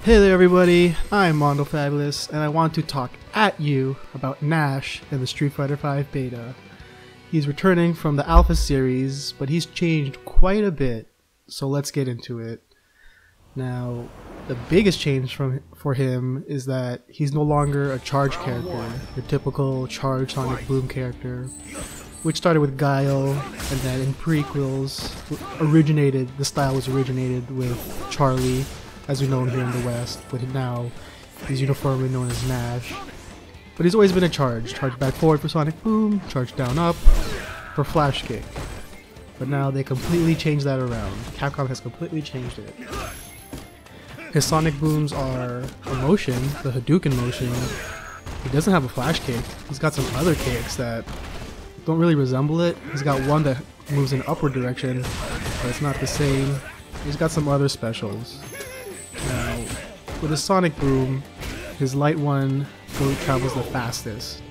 Hey there everybody, I'm Mondo Fabulous, and I want to talk at you about Nash in the Street Fighter V Beta. He's returning from the Alpha series, but he's changed quite a bit, so let's get into it. Now, the biggest change for him is that he's no longer a charge character, your typical charge Sonic Boom character, which started with Guile, and then in prequels, the style was originated with Charlie, as we know him here in the West, but now he's uniformly known as Nash. But he's always been a charge back forward for Sonic Boom, charge down up for Flash Kick. But now they completely changed that around. Capcom has completely changed it. His Sonic Booms are a motion, the Hadouken motion. He doesn't have a Flash Kick. He's got some other kicks that don't really resemble it. He's got one that moves in upward direction, but it's not the same. He's got some other specials. Now, with his Sonic Boom, his light one travels the fastest.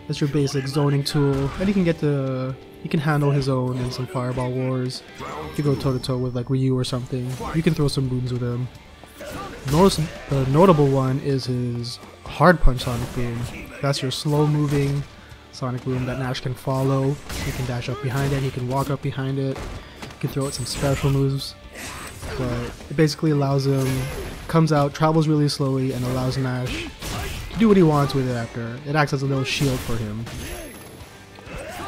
That's your basic zoning tool, and he can handle his own in some Fireball Wars. If you go toe to toe with like Ryu or something, you can throw some booms with him. The notable one is his Hard Punch Sonic Boom. That's your slow moving Sonic Boom that Nash can follow. He can dash up behind it, he can walk up behind it, he can throw out some special moves. But it basically allows him, comes out, travels really slowly, and allows Nash to do what he wants with it after. It acts as a little shield for him.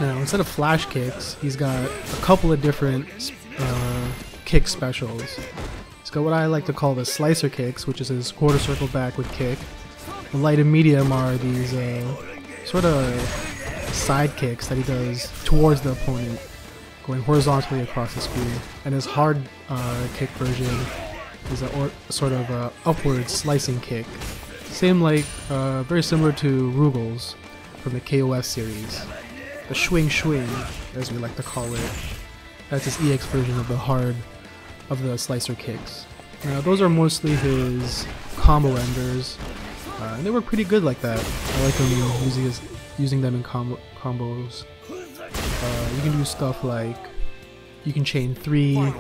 Now, instead of Flash Kicks, he's got a couple of different kick specials. He's got what I like to call the Slicer Kicks, which is his quarter circle backward kick. The light and medium are these sort of side kicks that he does towards the opponent, going horizontally across the screen. And his hard kick version is a sort of upward slicing kick. Very similar to Rugel's from the KOF series. The Swing Swing, as we like to call it. That's his EX version of the slicer kicks. Now those are mostly his combo enders, and they work pretty good like that. I like him using them in combos. You can do stuff like you can chain 3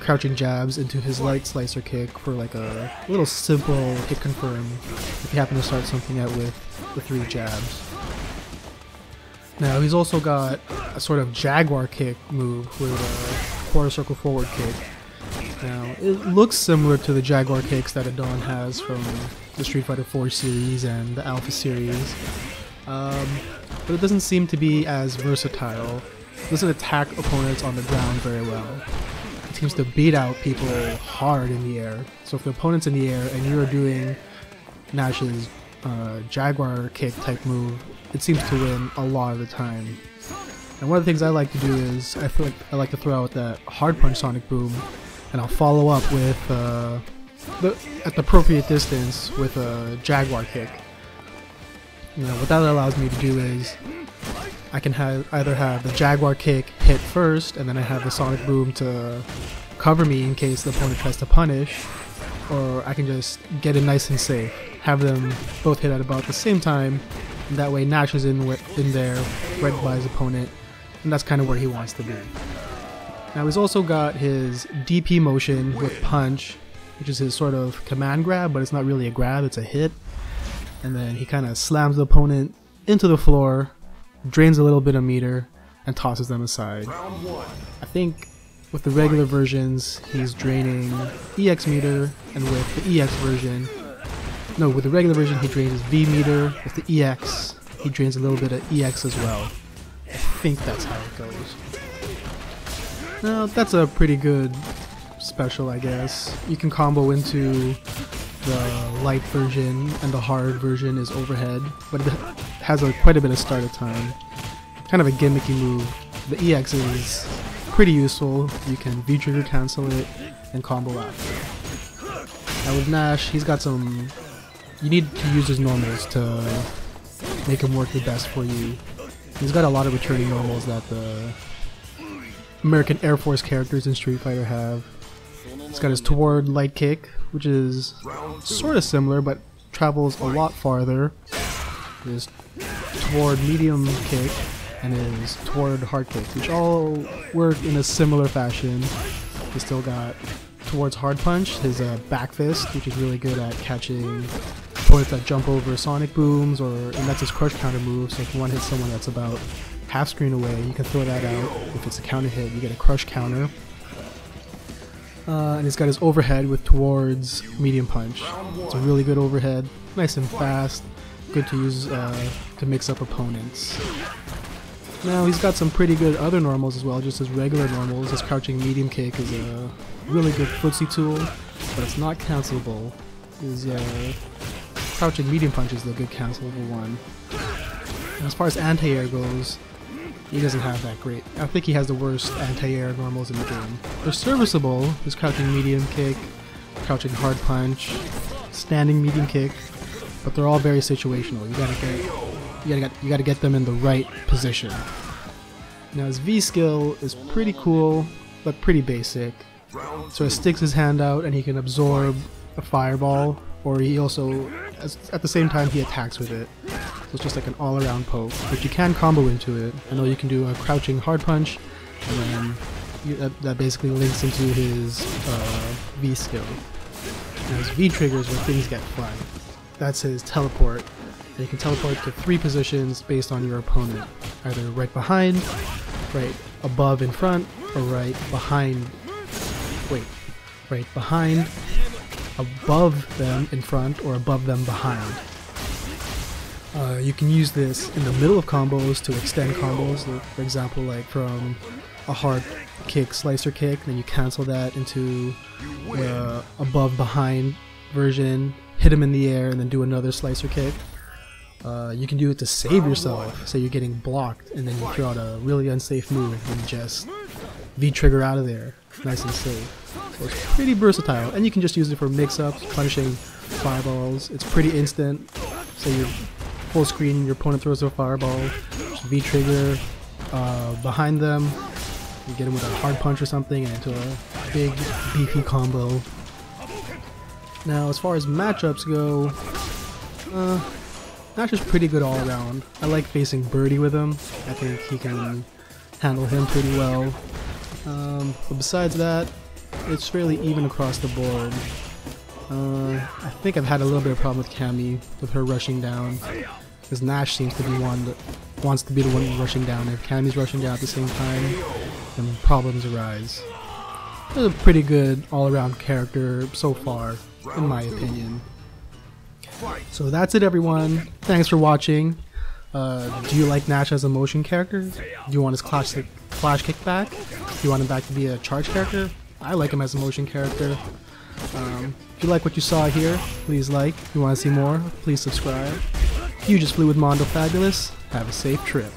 crouching jabs into his light slicer kick for like a little simple hit confirm if you happen to start something out with the 3 jabs. Now he's also got a sort of Jaguar kick move with a quarter circle forward kick. Now it looks similar to the Jaguar kicks that Adon has from the Street Fighter 4 series and the Alpha series, but it doesn't seem to be as versatile. It doesn't attack opponents on the ground very well. It seems to beat out people hard in the air. So if the opponent's in the air and you're doing Nash's Jaguar kick type move, it seems to win a lot of the time. And one of the things I like to do is I like to throw out that Hard Punch Sonic Boom, and I'll follow up with at the appropriate distance with a Jaguar kick. What that allows me to do is I can either have the Jaguar kick hit first, and then I have the Sonic Boom to cover me in case the opponent tries to punish, or I can just get it nice and safe, have them both hit at about the same time, and that way Nash is in there right by his opponent, and that's kind of where he wants to be. Now he's also got his DP motion with Punch, which is his sort of command grab, but it's not really a grab, it's a hit. And then he kind of slams the opponent into the floor, drains a little bit of meter, and tosses them aside. I think with the regular versions, he's draining EX meter, and with the EX version, no, with the regular version he drains V meter, with the EX, he drains a little bit of EX as well. I think that's how it goes. Now, that's a pretty good special, I guess. You can combo into the light version, and the hard version is overhead, but it has quite a bit of startup time. Kind of a gimmicky move. The EX is pretty useful. You can V-trigger cancel it and combo after. Now with Nash, he's got some... You need to use his normals to make him work the best for you. He's got a lot of returning normals that the American Air Force characters in Street Fighter have. He's got his toward light kick, which is sort of similar but travels a lot farther. His toward medium kick and his toward hard kick, which all work in a similar fashion. He's still got towards hard punch, his back fist, which is really good at catching opponents that jump over sonic booms, and that's his crush counter move. So if you want to hit someone that's about half screen away, you can throw that out. If it's a counter hit, you get a crush counter. And he's got his overhead with towards medium punch. It's a really good overhead, nice and fast, good to use to mix up opponents. Now he's got some pretty good other normals as well, just his regular normals. His crouching medium kick is a really good footsie tool, but it's not cancelable. His crouching medium punch is the good cancelable one. And as far as anti-air goes, he doesn't have that great. I think he has the worst anti-air normals in the game. They're serviceable. His crouching medium kick, crouching hard punch, standing medium kick, but they're all very situational. You gotta get them in the right position. Now his V skill is pretty cool, but pretty basic. So he sticks his hand out and he can absorb a fireball, or he also, at the same time, he attacks with it. So it's just like an all-around poke, but you can combo into it. I know you can do a crouching hard punch, and then that basically links into his V skill. Now his V triggers where things get fun. That's his teleport. And you can teleport to 3 positions based on your opponent, either right behind, right above in front, or right behind, above them in front, or above them behind. You can use this in the middle of combos to extend combos, for example, like from a hard kick, slicer kick, then you cancel that into the above behind version, hit him in the air, and then do another slicer kick. You can do it to save yourself, say you're getting blocked, and then you throw out a really unsafe move and just V-trigger out of there, nice and safe. So it's pretty versatile, and you can just use it for mix-ups, punishing fireballs. It's pretty instant. Say you're full screen, your opponent throws a fireball, just V-trigger behind them, you get him with a hard punch or something, and into a big beefy combo. Now as far as matchups go, Nash is pretty good all around. I like facing Birdie with him. I think he can handle him pretty well. But besides that, it's fairly even across the board. I think I've had a little bit of problem with Cammy, with her rushing down, because Nash seems to be one that wants to be the one rushing down. If Cammy's rushing down at the same time, then problems arise. He's a pretty good all-around character so far, in my opinion. So that's it, everyone. Thanks for watching. Do you like Nash as a motion character? Do you want his flash kick back? Do you want him back to be a charge character? I like him as a motion character. If you like what you saw here, please like. If you want to see more, please subscribe. You just flew with Mondo Fabulous. Have a safe trip.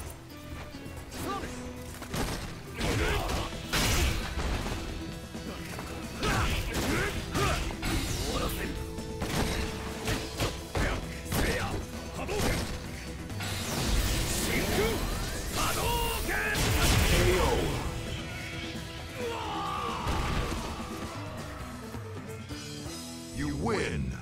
You win!